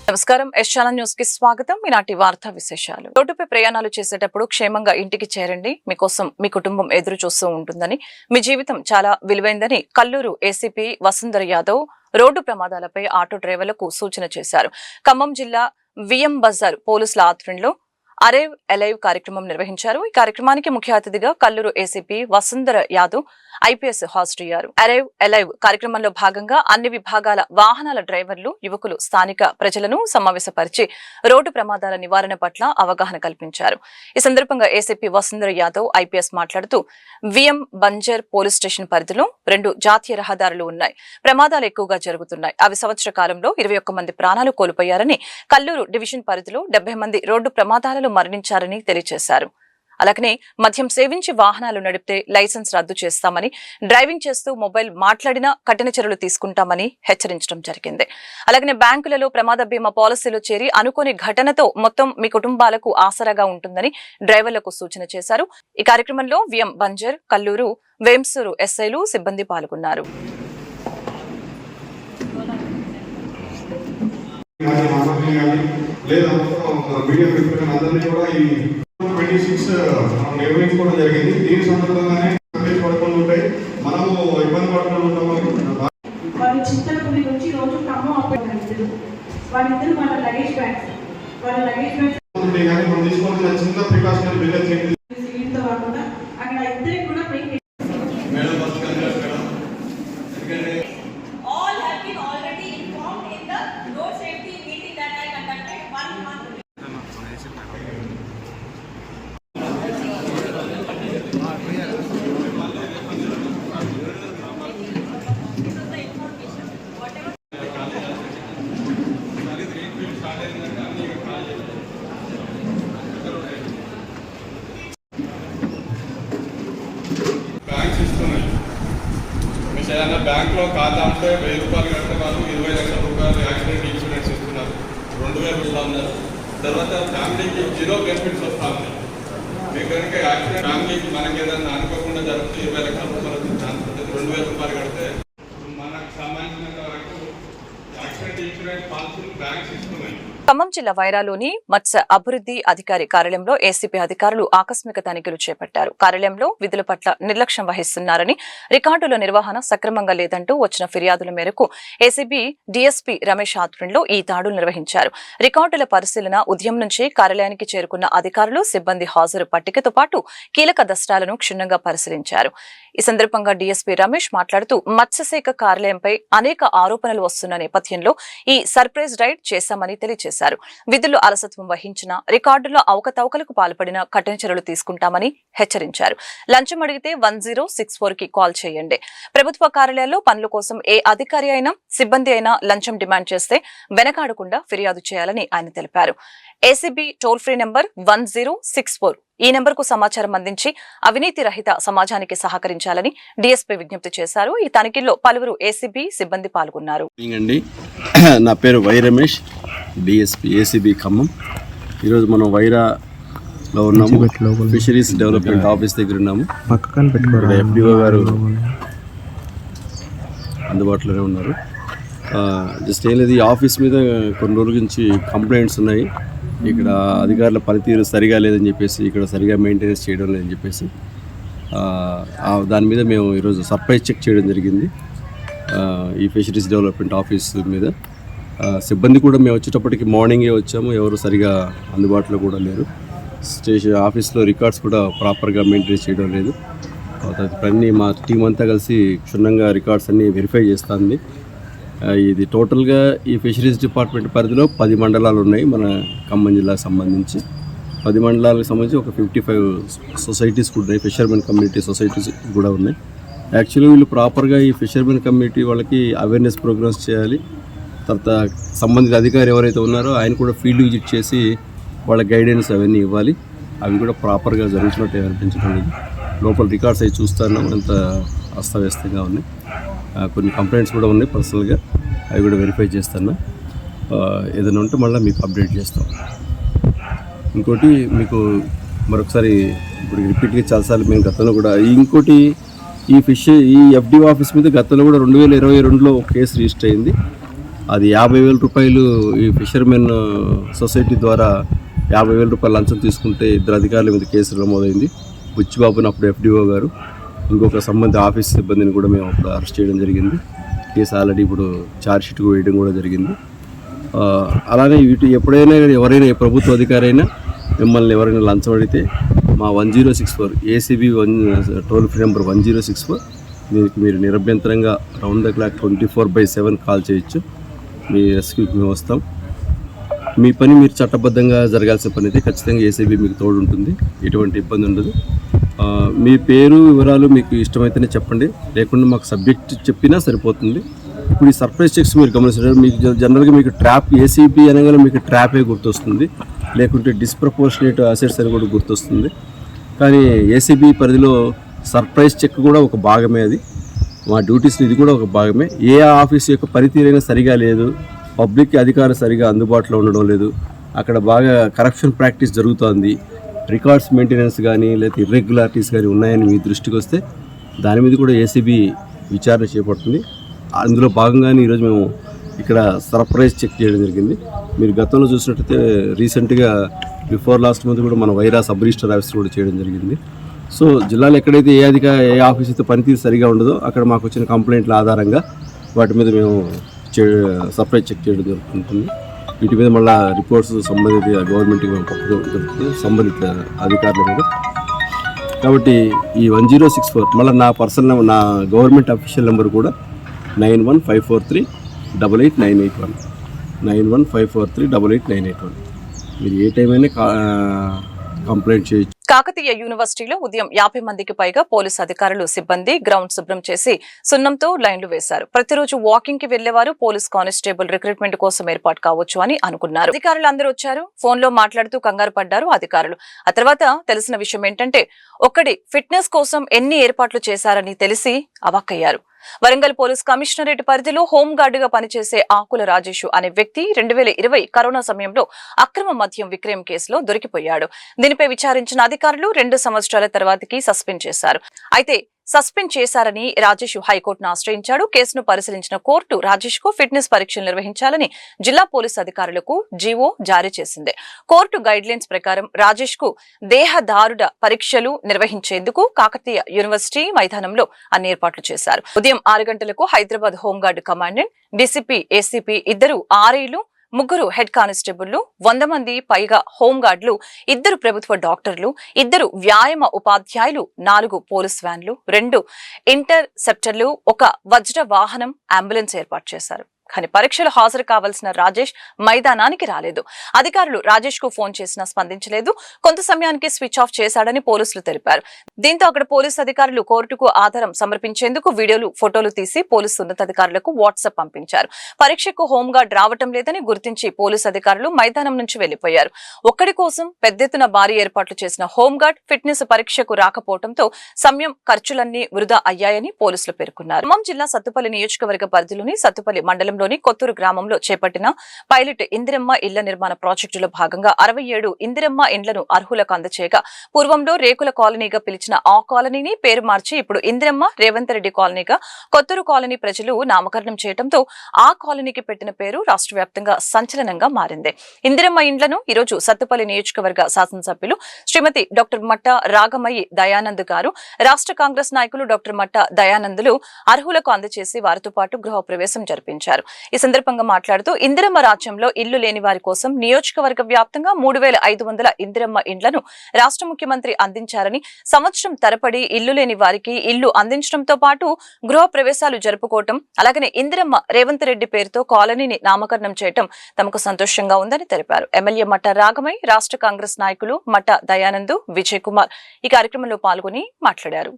నమస్కారం S channel news కి స్వాగతం. ఈనాటి వార్తా విశేషాలు. రోడ్డుపై ప్రయాణాలు చేసేటప్పుడు క్షేమంగా ఇంటికి చేరండి. మీకోసం మీ కుటుంబం ఎదురు చూస్తూ ఉంటుందని, మీ జీవితం చాలా విలువైందని కల్లూరు ఏసీపీ వసుంధర యాదవ్ రోడ్డు ప్రమాదాలపై ఆటో డ్రైవర్లకు సూచన చేశారు. ఖమ్మం జిల్లా విఎం బజార్ పోలీసుల ఆధ్వర్యంలో అరైవ్ అలైవ్ కార్యక్రమం నిర్వహించారు. ఈ కార్యక్రమానికి ముఖ్య అతిథిగా కల్లూరు ఏసీపీ వసుంధర యాదవ్ ఐపీఎస్ హాజరయ్యారు. అరైవ్ అలైవ్ కార్యక్రమంలో భాగంగా అన్ని విభాగాల వాహనాల డ్రైవర్లు, యువకులు స్థానిక ప్రజలను సమావేశపరిచి రోడ్డు ప్రమాదాల నివారణ పట్ల అవగాహన కల్పించారు. ఈ సందర్భంగా ఏసీపీ వసుంధర యాదవ్ ఐపీఎస్ మాట్లాడుతూ, విఎం బంజర్ పోలీస్ స్టేషన్ పరిధిలో 2 జాతీయ రహదారులు ఉన్నాయి. ప్రమాదాలు ఎక్కువగా జరుగుతున్నాయి. అవి సంవత్సర కాలంలో 21 మంది ప్రాణాలు కోల్పోయారని, కల్లూరు డివిజన్ పరిధిలో 70 మంది రోడ్డు ప్రమాదాలలో మరణించారని తెలియజేశారు. అలాగనే మద్యం సేవించి వాహనాలు నడిపితే లైసెన్స్ రద్దు చేస్తామని, డ్రైవింగ్ చేస్తూ మొబైల్ మాట్లాడినా కఠిన చర్యలు తీసుకుంటామని హెచ్చరించడం జరిగింది. అలాగనే బ్యాంకులలో ప్రమాద బీమా పాలసీలో చేరి అనుకోని ఘటనతో మొత్తం మీ కుటుంబాలకు ఆసరాగా ఉంటుందని డ్రైవర్లకు సూచన చేశారు. ఈ కార్యక్రమంలో విఎం బంజర్, కల్లూరు, వేంసూరు ఎస్ఐలు, సిబ్బంది పాల్గొన్నారు. నిర్వహించుకోవడం జరిగింది. దీని సందర్భంగానే పడుకుంటూ ఉంటాయి, మనము ఇబ్బంది పడుకుంటూ ఉంటాము. వారి చింతలపల్లి నుంచి రోజు ఖమ్మం అప్పటిద్దరు వాళ్ళిద్దరు వాళ్ళ లగేజ్ బ్యాగ్స్ మనం తీసుకోవాల్సిన చిన్న ప్రికాషనరీ మెజర్స్ కాకుండా అక్కడ ఇద్దరికి కూడా ఏదైనా బ్యాంకులో ఖాతా ఉంటే 1000 రూపాయలు కడితే వాళ్ళు 20 లక్షల రూపాయలు యాక్సిడెంట్ ఇన్సూరెన్స్ ఇస్తున్నారు. 2000 ఇస్తా ఉన్నారు. తర్వాత ఫ్యామిలీకి 0 బెనిఫిట్స్ వస్తూ ఉన్నాయి. మీకు కనుక యాక్సిడెంట్ ఫ్యామిలీకి మనకి ఏదైనా అనుకోకుండా జరిగితే 20 లక్షల రూపాయలు ఛాన్స్ ఉంటుంది. 2000 రూపాయలు కడితే మనకు సంబంధించిన వరకు యాక్సిడెంట్ ఇన్సూరెన్స్ పాలసీలు బ్యాంక్స్ ఇస్తున్నాయి. ఖమ్మం జిల్లా వైరాలోని మత్స్య అభివృద్ధి అధికారి కార్యాలయంలో ఏసీపీ అధికారులు ఆకస్మిక తనిఖీలు చేపట్టారు. కార్యాలయంలో విధుల పట్ల నిర్లక్ష్యం వహిస్తున్నారని, రికార్డుల నిర్వహణ సక్రమంగా లేదంటూ వచ్చిన ఫిర్యాదుల మేరకు ఏసీబీ డీఎస్పీ రమేష్ ఆధ్వర్యంలో ఈ దాడులు నిర్వహించారు. రికార్డుల పరిశీలన ఉదయం నుంచి కార్యాలయానికి చేరుకున్న అధికారులు, సిబ్బంది హాజరు పట్టికతో పాటు కీలక దస్త్రాలను క్షుణ్ణంగా పరిశీలించారు. ఈ సందర్భంగా డీఎస్పీ రమేష్ మాట్లాడుతూ, మత్స్యశాఖ కార్యాలయంపై అనేక ఆరోపణలు వస్తున్న నేపథ్యంలో ఈ సర్ప్రైజ్ రైడ్ చేశామని తెలియజేశారు. విధుల్లో అలసత్వం వహించిన, రికార్డుల్లో అవకతవకలకు పాల్పడిన కఠిన చర్యలు తీసుకుంటామని హెచ్చరించారు. లంచం అడిగితే 1064 కి కాల్ చేయండి. ప్రభుత్వ కార్యాలయాల్లో పనుల కోసం ఏ అధికారి అయినా, సిబ్బంది అయినా లంచం డిమాండ్ చేస్తే వెనకాడకుండా ఫిర్యాదు చేయాలని ఆయన తెలిపారు. ఏసీబీ టోల్ ఫ్రీ నంబర్ 1064 ఈ నెంబర్కు సమాచారం అందించి అవినీతి రహిత సమాజానికి సహకరించాలని డీఎస్పీ విజ్ఞప్తి చేశారు. ఈ తనిఖీల్లో పలువురు ఏసీబీ సిబ్బంది పాల్గొన్నారు. నా పేరు Y Ramesh, DSP ACB Khammam. ఈరోజు మనం వైరాలో ఉన్నాము, ఫిషరీస్ డెవలప్మెంట్ ఆఫీస్ దగ్గర ఉన్నాము. ఎఫ్డిఓ గారు అందుబాటులోనే ఉన్నారు. జస్ట్ ఏం లేదు, ఈ ఆఫీస్ మీద కొన్ని రోజుల నుంచి కంప్లైంట్స్ ఉన్నాయి. ఇక్కడ అధికారుల పనితీరు సరిగా లేదని చెప్పేసి, ఇక్కడ సరిగా మెయింటెనెన్స్ చేయడం లేదని చెప్పేసి దాని మీద మేము ఈరోజు సర్ప్రైజ్ చెక్ చేయడం జరిగింది. ఈ ఫిషరీస్ డెవలప్మెంట్ ఆఫీస్ మీద సిబ్బంది కూడా మేము వచ్చేటప్పటికి మార్నింగే వచ్చాము, ఎవరు సరిగా అందుబాటులో కూడా లేరు. స్టేషన్ ఆఫీస్లో రికార్డ్స్ కూడా ప్రాపర్గా మెయింటెనెన్స్ చేయడం లేదు. అన్నీ మా టీం అంతా కలిసి క్షుణ్ణంగా రికార్డ్స్ అన్నీ వెరిఫై చేస్తుంది. ఇది టోటల్గా ఈ ఫిషరీస్ డిపార్ట్మెంట్ పరిధిలో 10 మండలాలు ఉన్నాయి మన ఖమ్మం జిల్లాకు సంబంధించి. 10 మండలాలకు సంబంధించి ఒక 55 సొసైటీస్ కూడా ఉన్నాయి, ఫిషర్మెన్ కమ్యూనిటీ సొసైటీస్ కూడా ఉన్నాయి. యాక్చువల్లీ వీళ్ళు ప్రాపర్గా ఈ ఫిషర్మెన్ కమ్యూనిటీ వాళ్ళకి అవేర్నెస్ ప్రోగ్రామ్స్ చేయాలి. తర్వాత సంబంధిత అధికారి ఎవరైతే ఉన్నారో ఆయన కూడా ఫీల్డ్ విజిట్ చేసి వాళ్ళ గైడెన్స్ అవన్నీ ఇవ్వాలి. అవి కూడా ప్రాపర్గా జరుగుతున్నట్టు అనిపించడం లేదు. లోపల రికార్డ్స్ అవి చూస్తున్నాం, అంత అస్తవ్యస్తంగా ఉన్నాయి. కొన్ని కంప్లైంట్స్ కూడా ఉన్నాయి పర్సనల్గా, అవి కూడా వెరిఫై చేస్తున్నా. ఏదైనా ఉంటే మళ్ళీ మీకు అప్డేట్ చేస్తాం. ఇంకోటి మీకు మరొకసారి ఇప్పుడు రిపీట్గా చాలాసార్లు మేము గతంలో కూడా ఇంకోటి ఈ ఎఫ్డిఓ ఆఫీస్ మీద గతంలో కూడా 2022లో ఒక కేసు రిజిస్టర్ అయింది. అది 50,000 రూపాయలు ఈ ఫిషర్మెన్ సొసైటీ ద్వారా 50,000 రూపాయలు లంచం తీసుకుంటే 2 అధికారుల మీద కేసు నమోదైంది. బుచ్చిబాబుని అప్పుడు FDO గారు, ఇంకొక సంబంధిత ఆఫీస్ సిబ్బందిని కూడా మేము అప్పుడు అరెస్ట్ చేయడం జరిగింది. కేసు ఆల్రెడీ ఇప్పుడు ఛార్జ్షీట్ వేయడం కూడా జరిగింది. అలానే ఎప్పుడైనా ఎవరైనా ప్రభుత్వ అధికారి అయినా మిమ్మల్ని ఎవరైనా లంచం అడిగితే మా 1064 ACB టోల్ ఫ్రీ నెంబర్ 1064 దీనికి మీరు నిరభ్యంతరంగా రౌండ్ ద క్లాక్ 24/7 కాల్ చేయొచ్చు. మీ రెస్క్యూకి మేము వస్తాం. మీ పని మీరు చట్టబద్ధంగా జరగాల్సిన పని అయితే ఖచ్చితంగా ACB మీకు తోడు ఉంటుంది. ఎటువంటి ఇబ్బంది ఉండదు. మీ పేరు వివరాలు మీకు ఇష్టమైతేనే చెప్పండి, లేకుండా మాకు సబ్జెక్ట్ చెప్పినా సరిపోతుంది. ఇప్పుడు ఈ సర్ప్రైజ్ చెక్స్ మీరు గమనించారు. మీకు జనరల్గా మీకు ట్రాప్ ACB అనగానే మీకు ట్రాపే గుర్తొస్తుంది, లేకుంటే డిస్ప్రపోర్షనేట్ అసెట్స్ అని కూడా గుర్తొస్తుంది. కానీ ACB పరిధిలో సర్ప్రైజ్ చెక్ కూడా ఒక భాగమే. అది మా డ్యూటీస్ ఇది కూడా ఒక భాగమే. ఏ ఆఫీస్ యొక్క పనితీరైనా సరిగా లేదు, పబ్లిక్ అధికారులు సరిగా అందుబాటులో ఉండడం లేదు, అక్కడ బాగా కరప్షన్ ప్రాక్టీస్ జరుగుతోంది, రికార్డ్స్ మెయింటెనెన్స్ కానీ లేదా ఇర్రెగ్యులారిటీస్ కానీ ఉన్నాయని మీ దృష్టికి వస్తే దాని మీద కూడా ACB విచారణ చేపడుతుంది. అందులో భాగంగానే ఈరోజు మేము ఇక్కడ సర్ప్రైజ్ చెక్ చేయడం జరిగింది. మీరు గతంలో చూసినట్టయితే రీసెంట్గా బిఫోర్ లాస్ట్ మంత్ కూడా మన వైరా సబ్ రిజిస్టర్ ఆఫీసర్ కూడా చేయడం జరిగింది. సో జిల్లాలో ఎక్కడైతే ఏ ఆఫీస్ అయితే పనితీరు సరిగా ఉండదో అక్కడ మాకు వచ్చిన కంప్లైంట్ల ఆధారంగా వాటి మీద మేము సర్ప్రైజ్ చెక్ చేయడం జరుగుతుంది. వీటి మీద మళ్ళీ రిపోర్ట్స్ సంబంధిత గవర్నమెంట్కి మేము పంపడం జరుగుతుంది, సంబంధిత అధికారుల మీద. కాబట్టి ఈ 1064 మళ్ళీ నా పర్సనల్ నా గవర్నమెంట్ అఫీషియల్ నెంబర్ కూడా 9154388981 9154388981. మీరు ఏ టైం అయినా కంప్లైంట్ చేయొచ్చు. కాకతీయ యూనివర్సిటీలో ఉదయం 50 మందికి పైగా పోలీసు అధికారులు సిబ్బంది గ్రౌండ్ శుభ్రం చేసి సున్నంతో లైన్లు వేశారు. ప్రతిరోజు వాకింగ్ కి వెళ్లేవారు పోలీస్ కానిస్టేబుల్ రిక్రూట్మెంట్ కోసం ఏర్పాటు కావచ్చు అని అనుకున్నారు. అధికారులు అందరూ వచ్చారు, ఫోన్ లో మాట్లాడుతూ కంగారు పడ్డారు అధికారులు. ఆ తర్వాత తెలిసిన విషయం ఏంటంటే ఒక్కడి ఫిట్నెస్ కోసం ఎన్ని ఏర్పాట్లు చేశారని తెలిసి అవాక్కయ్యారు. వరంగల్ పోలీస్ కమిషనరేట్ పరిధిలో హోంగార్డుగా పనిచేసే ఆకుల రాజేష్ అనే వ్యక్తి 2020 కరోనా సమయంలో అక్రమ మద్యం విక్రయం కేసులో దొరికిపోయాడు. దీనిపై విచారించిన అధికారులు 2 సంవత్సరాల తర్వాతకి సస్పెండ్ చేశారు. అయితే సస్పెండ్ చేశారని రాజేష్ హైకోర్టును ఆశ్రయించాడు. కేసును పరిశీలించిన కోర్టు రాజేష్ కు ఫిట్నెస్ పరీక్షలు నిర్వహించాలని జిల్లా పోలీసు అధికారులకు జీవో జారీ చేసింది. కోర్టు గైడ్ లైన్స్ ప్రకారం రాజేష్ కు దేహదారుడ పరీక్షలు నిర్వహించేందుకు కాకతీయ యూనివర్సిటీ మైదానంలో అన్ని ఏర్పాట్లు చేశారు. ఉదయం 6 గంటలకు Hyderabad home guard commandant, DCP, ACP, 2 ఆర్ఐలు, 3 హెడ్ కానిస్టేబుళ్లు, 100 మంది పైగా హోంగార్డులు, 2 ప్రభుత్వ డాక్టర్లు, 2 వ్యాయామ ఉపాధ్యాయులు, 4 పోలీస్ వ్యాన్లు, 2 ఇంటర్సెప్టర్లు, 1 వజ్ర వాహనం, అంబులెన్స్ ఏర్పాటు చేశారు. కానీ పరీక్షలు హాజరు కావాల్సిన రాజేష్ మైదానానికి రాలేదు. అధికారులు రాజేష్ కు ఫోన్ చేసినా స్పందించలేదు. కొంత సమయానికి స్విచ్ ఆఫ్ చేశాడని పోలీసులు తెలిపారు. దీంతో అక్కడ పోలీసు అధికారులు కోర్టుకు ఆధారం సమర్పించేందుకు వీడియోలు, ఫోటోలు తీసి పోలీసు ఉన్నతాధికారులకు వాట్సాప్ పంపించారు. పరీక్షకు హోంగార్డ్ రావటం లేదని గుర్తించి పోలీసు అధికారులు మైదానం నుంచి వెళ్లిపోయారు. ఒక్కడి కోసం పెద్ద ఎత్తున భారీ ఏర్పాట్లు చేసిన హోంగార్డ్ ఫిట్నెస్ పరీక్షకు రాకపోవడంతో సమయం, ఖర్చులన్నీ వృధా అయ్యాయని పోలీసులు పేర్కొన్నారు. ఖమ్మం జిల్లా సత్తుపల్లి నియోజకవర్గ పరిధిలోని సత్తుపల్లి మండలం కొత్తూరు గ్రామంలో చేపట్టిన పైలట్ ఇందిరమ్మ ఇళ్ల నిర్మాణ ప్రాజెక్టులో భాగంగా 67 ఇందిరమ్మ ఇండ్లను అర్హులకు అందచేయగా పూర్వంలో రేకుల కాలనీగా పిలిచిన ఆ కాలనీని పేరు మార్చి ఇప్పుడు ఇందిరమ్మ రేవంత్ రెడ్డి కాలనీగా కొత్తూరు కాలనీ ప్రజలు నామకరణం చేయడంతో ఆ కాలనీకి పెట్టిన పేరు రాష్ట్ర వ్యాప్తంగా సంచలనంగా మారింది. ఇందిరమ్మ ఇండ్లను ఈరోజు సత్తుపల్లి నియోజకవర్గ శాసనసభ్యులు శ్రీమతి డాక్టర్ మట్ట రాగమయ్యి దయానంద్ గారు, రాష్ట్ర కాంగ్రెస్ నాయకులు డాక్టర్ మట్ట దయానందులు అర్హులకు అందజేసి వారితో పాటు గృహ ప్రవేశం జరిపించారు. ఈ సందర్భంగా మాట్లాడుతూ ఇందిరమ్మ రాజ్యంలో ఇల్లు లేని వారి కోసం నియోజకవర్గ వ్యాప్తంగా 3500 ఇందిరమ్మ ఇండ్లను రాష్ట్ర ముఖ్యమంత్రి అందించారని, సంవత్సరం తరబడి ఇల్లు లేని వారికి ఇల్లు అందించడంతో పాటు గృహ ప్రవేశాలు జరుపుకోవటం, అలాగనే ఇందిరమ్మ రేవంత్ రెడ్డి పేరుతో కాలనీని నామకరణం చేయటం తమకు సంతోషంగా ఉందని తెలిపారు. ఎమ్మెల్యే మట్ట రాగమై, రాష్ట్ర కాంగ్రెస్ నాయకులు మట్ట దయానంద్, విజయ్ కుమార్ ఈ కార్యక్రమంలో పాల్గొని మాట్లాడారు.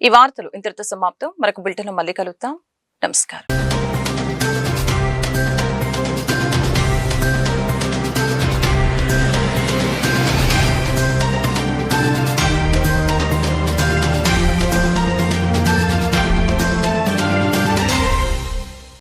ఈ వార్తలు ఇంతటితో సమాప్తం. మరొక బులెటిన్ లో మళ్ళీ కలుద్దాం. నమస్కారం.